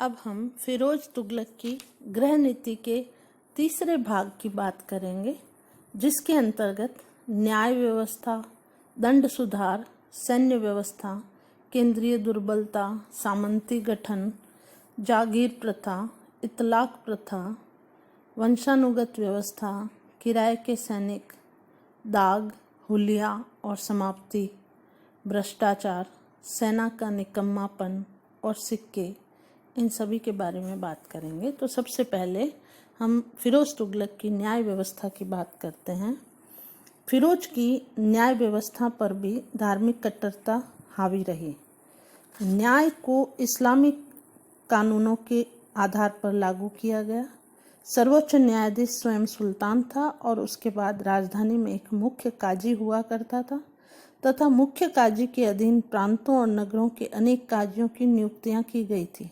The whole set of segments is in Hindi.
अब हम फिरोज तुगलक की गृह नीति के तीसरे भाग की बात करेंगे, जिसके अंतर्गत न्याय व्यवस्था, दंड सुधार, सैन्य व्यवस्था, केंद्रीय दुर्बलता, सामंती गठन, जागीर प्रथा, इतलाक प्रथा, वंशानुगत व्यवस्था, किराए के सैनिक, दाग, हुलिया और समाप्ति, भ्रष्टाचार, सेना का निकम्मापन और सिक्के, इन सभी के बारे में बात करेंगे। तो सबसे पहले हम फिरोज तुगलक की न्याय व्यवस्था की बात करते हैं। फिरोज की न्याय व्यवस्था पर भी धार्मिक कट्टरता हावी रही। न्याय को इस्लामिक कानूनों के आधार पर लागू किया गया। सर्वोच्च न्यायाधीश स्वयं सुल्तान था और उसके बाद राजधानी में एक मुख्य काजी हुआ करता था तथा मुख्य काजी के अधीन प्रांतों और नगरों के अनेक काजियों की नियुक्तियां की गई थी।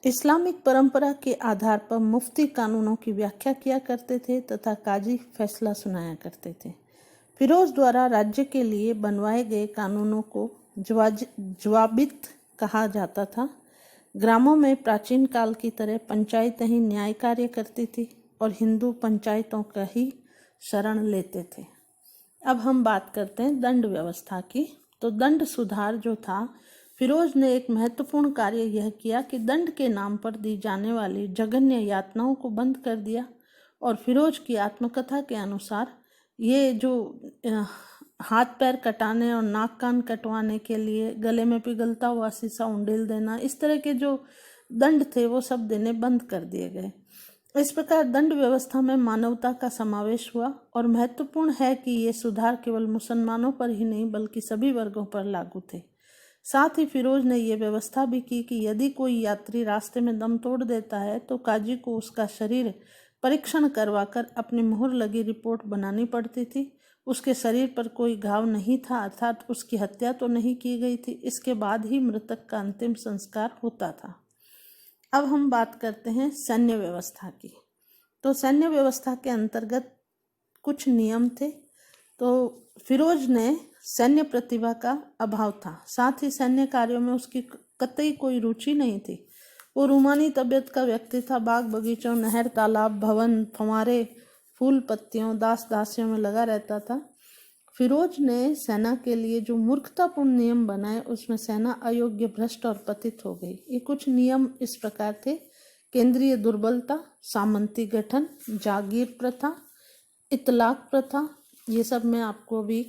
इस्लामिक परंपरा के आधार पर मुफ्ती कानूनों की व्याख्या किया करते थे तथा काजी फैसला सुनाया करते थे। फिरोज द्वारा राज्य के लिए बनवाए गए कानूनों को जवाबित कहा जाता था। ग्रामों में प्राचीन काल की तरह पंचायतें ही न्याय कार्य करती थी और हिंदू पंचायतों का ही शरण लेते थे। अब हम बात करते हैं दंड व्यवस्था की। तो दंड सुधार जो था, फिरोज ने एक महत्वपूर्ण कार्य यह किया कि दंड के नाम पर दी जाने वाली जघन्य यातनाओं को बंद कर दिया। और फिरोज की आत्मकथा के अनुसार ये जो हाथ पैर कटाने और नाक कान कटवाने के लिए गले में पिघलता हुआ शीशा उंडेल देना, इस तरह के जो दंड थे वो सब देने बंद कर दिए गए। इस प्रकार दंड व्यवस्था में मानवता का समावेश हुआ और महत्वपूर्ण है कि ये सुधार केवल मुसलमानों पर ही नहीं बल्कि सभी वर्गों पर लागू थे। साथ ही फिरोज ने यह व्यवस्था भी की कि यदि कोई यात्री रास्ते में दम तोड़ देता है तो काजी को उसका शरीर परीक्षण करवाकर अपनी मुहर लगी रिपोर्ट बनानी पड़ती थी। उसके शरीर पर कोई घाव नहीं था, अर्थात उसकी हत्या तो नहीं की गई थी। इसके बाद ही मृतक का अंतिम संस्कार होता था। अब हम बात करते हैं सैन्य व्यवस्था की। तो सैन्य व्यवस्था के अंतर्गत कुछ नियम थे। तो फिरोज ने सैन्य प्रतिभा का अभाव था, साथ ही सैन्य कार्यों में उसकी कतई कोई रुचि नहीं थी। वो रूमानी तबीयत का व्यक्ति था। बाग बगीचों, नहर, तालाब, भवन, फंवारे, फूल पत्तियों, दास दासियों में लगा रहता था। फिरोज ने सेना के लिए जो मूर्खतापूर्ण नियम बनाए उसमें सेना अयोग्य, भ्रष्ट और पतित हो गई। ये कुछ नियम इस प्रकार थे: केंद्रीय दुर्बलता, सामंती गठन, जागीर प्रथा, इतलाक प्रथा। ये सब मैं आपको अभी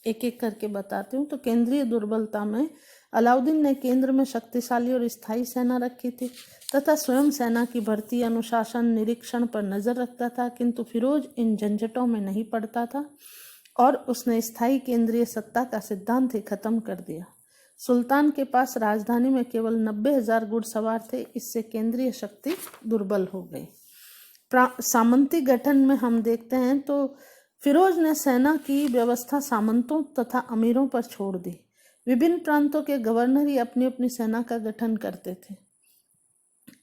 एक एक करके बताती हूँ। तो केंद्रीय दुर्बलता में अलाउद्दीन ने केंद्र में शक्तिशाली और स्थायी सेना रखी थी तथा स्वयं सेना की भर्ती, अनुशासन, निरीक्षण पर नजर रखता था, किंतु फिरोज इन झंझटों में नहीं पड़ता था और उसने स्थायी केंद्रीय सत्ता का सिद्धांत ही खत्म कर दिया। सुल्तान के पास राजधानी में केवल 90,000 घुड़सवार थे। इससे केंद्रीय शक्ति दुर्बल हो गई। सामंती गठन में हम देखते हैं तो फिरोज ने सेना की व्यवस्था सामंतों तथा अमीरों पर छोड़ दी। विभिन्न प्रांतों के गवर्नर ही अपनी अपनी सेना का गठन करते थे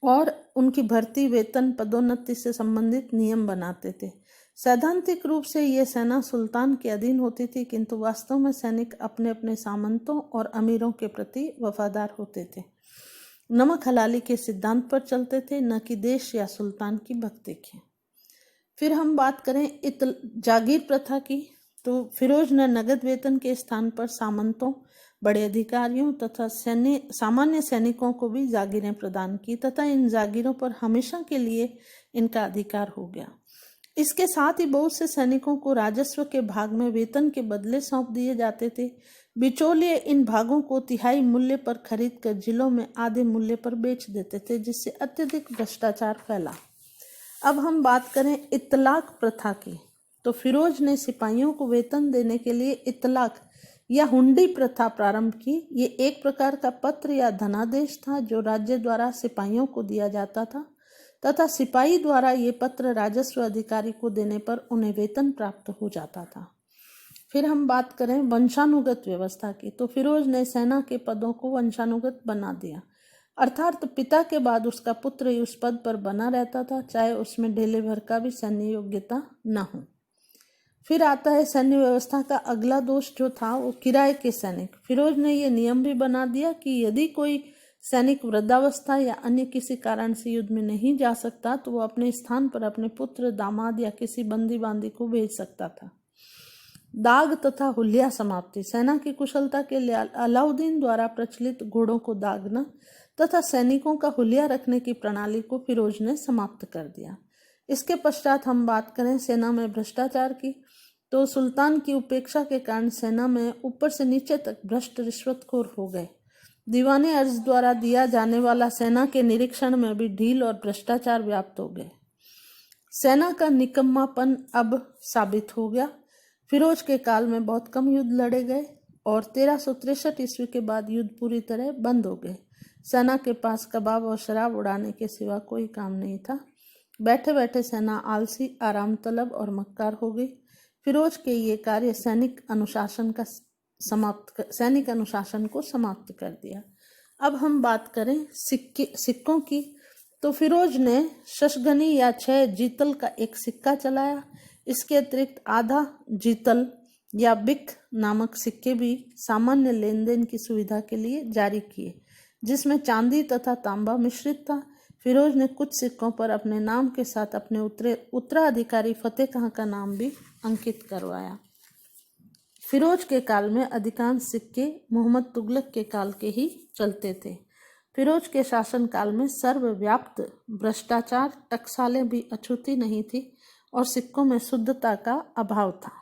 और उनकी भर्ती, वेतन, पदोन्नति से संबंधित नियम बनाते थे। सैद्धांतिक रूप से यह सेना सुल्तान के अधीन होती थी, किंतु वास्तव में सैनिक अपने अपने सामंतों और अमीरों के प्रति वफादार होते थे। नमक हलाली के सिद्धांत पर चलते थे, न कि देश या सुल्तान की भक्ति की। फिर हम बात करें जागीर प्रथा की। तो फिरोज ने नगद वेतन के स्थान पर सामंतों, बड़े अधिकारियों तथा सामान्य सैनिकों को भी जागीरें प्रदान की तथा इन जागीरों पर हमेशा के लिए इनका अधिकार हो गया। इसके साथ ही बहुत से सैनिकों को राजस्व के भाग में वेतन के बदले सौंप दिए जाते थे। बिचौलिए इन भागों को तिहाई मूल्य पर खरीद कर जिलों में आधे मूल्य पर बेच देते थे, जिससे अत्यधिक भ्रष्टाचार फैला। अब हम बात करें इतलाक प्रथा की। तो फिरोज ने सिपाहियों को वेतन देने के लिए इतलाक या हुंडी प्रथा प्रारंभ की। ये एक प्रकार का पत्र या धनादेश था जो राज्य द्वारा सिपाहियों को दिया जाता था तथा सिपाही द्वारा ये पत्र राजस्व अधिकारी को देने पर उन्हें वेतन प्राप्त हो जाता था। फिर हम बात करें वंशानुगत व्यवस्था की। तो फिरोज ने सेना के पदों को वंशानुगत बना दिया, अर्थात पिता के बाद उसका पुत्र ही उस पद पर बना रहता था, चाहे उसमें ढेले भर का भी सैन्य योग्यता न हो। फिर आता है सैन्य व्यवस्था का अगला दोष जो था वो किराए के सैनिक। फिरोज ने ये नियम भी बना दिया कि यदि कोई सैनिक वृद्धावस्था या अन्य किसी कारण से युद्ध में नहीं जा सकता तो वो अपने स्थान पर अपने पुत्र, दामाद या किसी बंदी बांदी को भेज सकता था। दाग तथा हुलिया समाप्ति। सेना की कुशलता के लिए अलाउद्दीन द्वारा प्रचलित घोड़ों को दागना तथा सैनिकों का हुलिया रखने की प्रणाली को फिरोज ने समाप्त कर दिया। इसके पश्चात हम बात करें सेना में भ्रष्टाचार की, तो सुल्तान की उपेक्षा के कारण सेना में ऊपर से नीचे तक भ्रष्ट रिश्वतखोर हो गए। दीवाने अर्ज द्वारा दिया जाने वाला सेना के निरीक्षण में भी ढील और भ्रष्टाचार व्याप्त हो गए। सेना का निकम्मापन अब साबित हो गया। फिरोज के काल में बहुत कम युद्ध लड़े गए और 1363 ईस्वी के बाद युद्ध पूरी तरह बंद हो गए। सेना के पास कबाब और शराब उड़ाने के सिवा कोई काम नहीं था। बैठे बैठे सेना आलसी, आराम तलब और मक्कार हो गई। फिरोज के ये कार्य सैनिक अनुशासन को समाप्त कर दिया। अब हम बात करें सिक्कों की, तो फिरोज ने शशगनी या 6 जीतल का एक सिक्का चलाया। इसके अतिरिक्त आधा जीतल या बिक नामक सिक्के भी सामान्य लेन देन की सुविधा के लिए जारी किए, जिसमें चांदी तथा तांबा मिश्रित था। फिरोज ने कुछ सिक्कों पर अपने नाम के साथ अपने उत्तराधिकारी फतेह खां का नाम भी अंकित करवाया। फिरोज के काल में अधिकांश सिक्के मोहम्मद तुगलक के काल के ही चलते थे। फिरोज के शासन काल में सर्वव्याप्त भ्रष्टाचार, टकसालें भी अछूती नहीं थी और सिक्कों में शुद्धता का अभाव था।